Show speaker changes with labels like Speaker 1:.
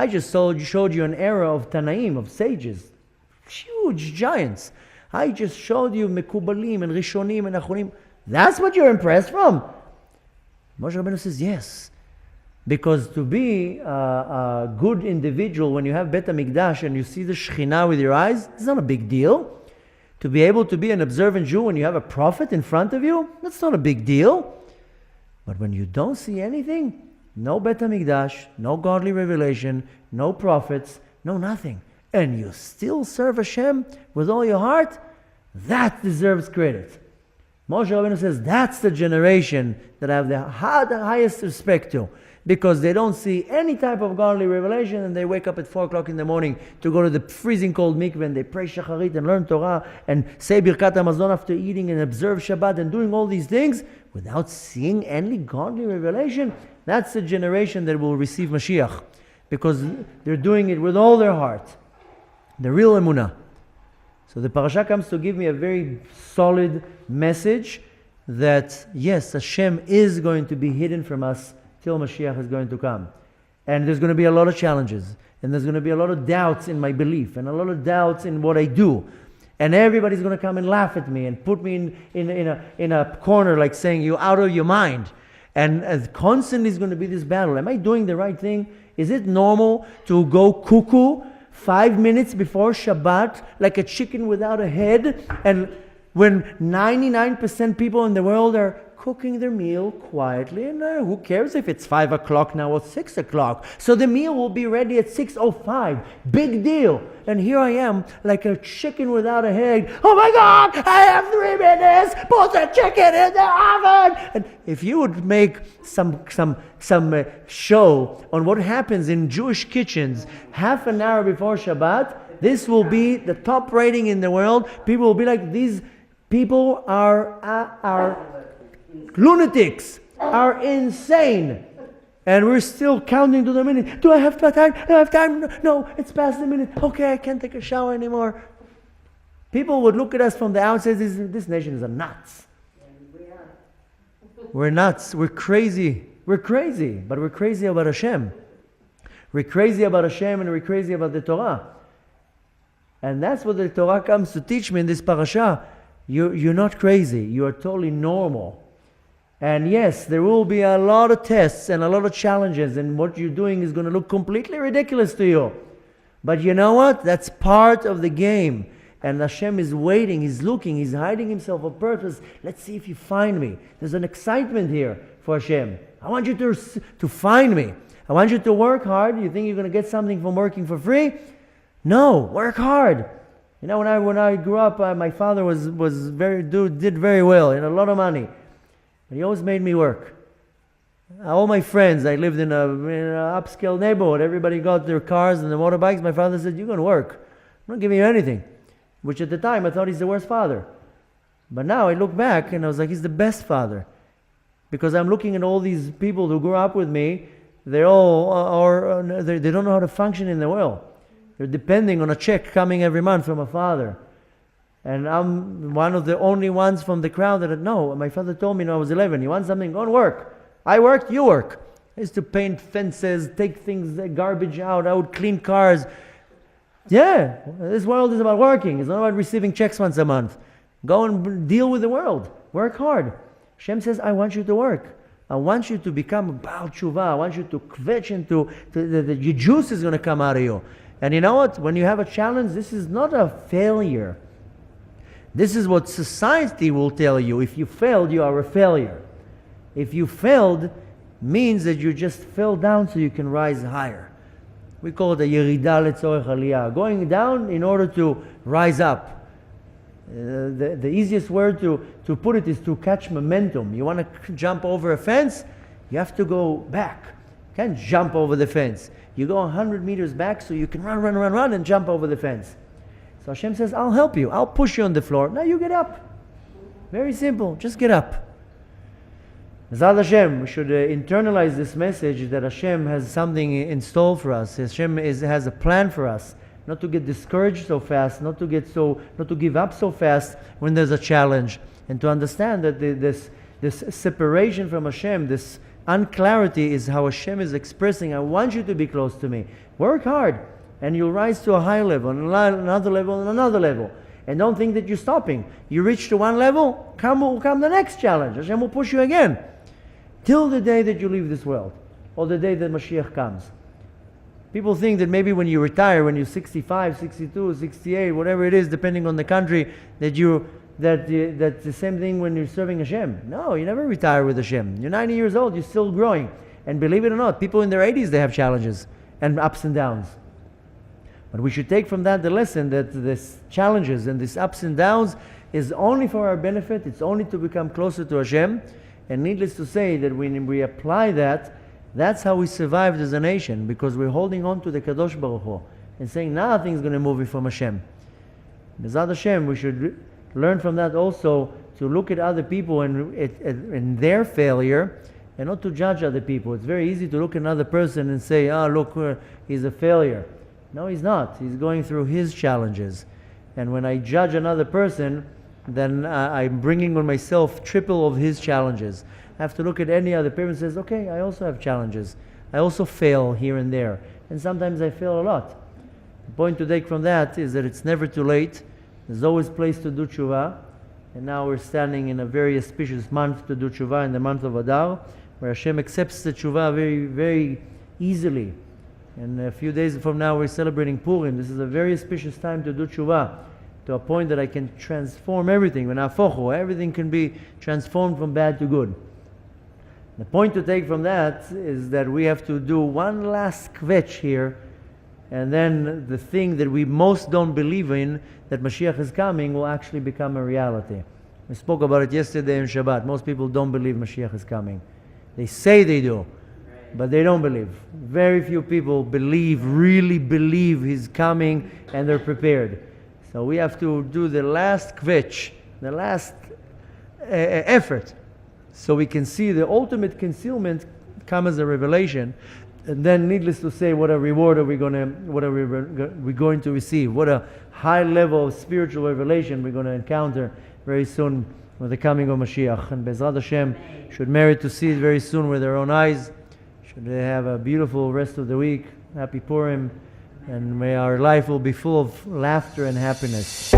Speaker 1: I just showed you an era of Tanaim, of sages. Huge giants. I just showed you Mekubalim and Rishonim and Achonim. That's what you're impressed from? Moshe Rabbeinu says, yes. Because to be a good individual, when you have Bet HaMikdash and you see the Shekhinah with your eyes, it's not a big deal. To be able to be an observant Jew when you have a prophet in front of you, that's not a big deal. But when you don't see anything, no Bet HaMikdash, no godly revelation, no prophets, no nothing, and you still serve Hashem with all your heart, that deserves credit. Moshe Rabbeinu says, that's the generation that I have the highest respect to. Because they don't see any type of godly revelation, and they wake up at 4 o'clock in the morning to go to the freezing cold mikveh, and they pray shacharit and learn Torah and say Birkat HaMazon after eating and observe Shabbat and doing all these things without seeing any godly revelation. That's the generation that will receive Mashiach, because they're doing it with all their heart. The real emunah. So the parasha comes to give me a very solid message that yes, Hashem is going to be hidden from us till Mashiach is going to come. And there's going to be a lot of challenges. And there's going to be a lot of doubts in my belief. And a lot of doubts in what I do. And everybody's going to come and laugh at me and put me in a corner like saying, you're out of your mind. And constantly is going to be this battle. Am I doing the right thing? Is it normal to go cuckoo 5 minutes before Shabbat like a chicken without a head? And when 99% people in the world are cooking their meal quietly, and who cares if it's 5 o'clock now or 6 o'clock? So the meal will be ready at 6:05. Big deal. And here I am, like a chicken without a head. Oh my God, I have 3 minutes. Put the chicken in the oven. And if you would make some show on what happens in Jewish kitchens half an hour before Shabbat, this will be the top rating in the world. People will be like, these people are lunatics, are insane. And we're still counting to the minute. Do I have time? Do I have time? No, it's past the minute. Okay, I can't take a shower anymore. People would look at us from the outside. This nation is a nuts. We're nuts. We're crazy. We're crazy. But we're crazy about Hashem. We're crazy about Hashem, and we're crazy about the Torah. And that's what the Torah comes to teach me in this parasha. You're not crazy. You are totally normal. And yes, there will be a lot of tests and a lot of challenges, and what you're doing is going to look completely ridiculous to you. But you know what? That's part of the game. And Hashem is waiting, He's looking, He's hiding Himself on purpose. Let's see if you find me. There's an excitement here for Hashem. I want you to find me. I want you to work hard. You think you're going to get something from working for free? No, work hard. You know, when I grew up, my father did very well, and a lot of money. But he always made me work. All my friends, I lived in an upscale neighborhood. Everybody got their cars and their motorbikes. My father said, you're going to work. I'm not giving you anything. Which at the time, I thought he's the worst father. But now I look back and I was like, he's the best father. Because I'm looking at all these people who grew up with me. They all they don't know how to function in the world. They're depending on a check coming every month from a father. And I'm one of the only ones from the crowd that no. My father told me when I was 11, you want something, go and work. I worked, you work. I used to paint fences, take things, garbage out. I would clean cars. Yeah, this world is about working. It's not about receiving checks once a month. Go and deal with the world. Work hard. Hashem says, I want you to work. I want you to become a Baal Tshuva. I want you to kvetch into the juice is going to come out of you. And you know what? When you have a challenge, this is not a failure. This is what society will tell you. If you failed, you are a failure. If you failed, means that you just fell down so you can rise higher. We call it a yerida letzorech aliyah. Going down in order to rise up. The easiest word to put it is to catch momentum. You want to jump over a fence, you have to go back. You can't jump over the fence. You go 100 meters back so you can run and jump over the fence. So Hashem says, I'll help you. I'll push you on the floor. Now you get up. Very simple. Just get up. Zad Hashem, we should internalize this message that Hashem has something in store for us. Hashem has a plan for us. Not to get discouraged so fast, not to give up so fast when there's a challenge. And to understand that this separation from Hashem, this Unclarity is how Hashem is expressing, I want you to be close to me. Work hard, and you'll rise to a higher level, and another level, and another level. And don't think that you're stopping. You reach to one level, will come the next challenge. Hashem will push you again. Till the day that you leave this world, or the day that Mashiach comes. People think that maybe when you retire, when you're 65, 62, 68, whatever it is, depending on the country, that's the same thing when you're serving Hashem. No, you never retire with Hashem. You're 90 years old, you're still growing. And believe it or not, people in their 80s, they have challenges and ups and downs. But we should take from that the lesson that this challenges and these ups and downs is only for our benefit. It's only to become closer to Hashem. And needless to say that when we apply that, that's how we survived as a nation, because we're holding on to the Kadosh Baruch Hu and saying nothing's going to move me from Hashem. B'ezrat Hashem, we should learn from that also to look at other people and their failure, and not to judge other people. It's very easy to look at another person and say, look, he's a failure. No, he's not. He's going through his challenges. And when I judge another person, then I'm bringing on myself triple of his challenges. I have to look at any other person and says, okay, I also have challenges. I also fail here and there. And sometimes I fail a lot. The point to take from that is that it's never too late. There's always place to do tshuva. And now we're standing in a very auspicious month to do tshuva, in the month of Adar, where Hashem accepts the tshuva very, very easily. And a few days from now we're celebrating Purim. This is a very auspicious time to do tshuva, to a point that I can transform everything. Everything can be transformed from bad to good. The point to take from that is that we have to do one last kvetch here, and then the thing that we most don't believe in, that Mashiach is coming, will actually become a reality. We spoke about it yesterday in Shabbat. Most people don't believe Mashiach is coming. They say they do, but they don't believe. Very few people really believe He's coming, and they're prepared. So we have to do the last kvetch, the last effort, so we can see the ultimate concealment come as a revelation. And then, needless to say, what a reward are we going to receive? What a high level of spiritual revelation we're going to encounter very soon with the coming of Mashiach. And B'ezrat Hashem should merit to see it very soon with their own eyes. Should they have a beautiful rest of the week. Happy Purim, and may our life will be full of laughter and happiness.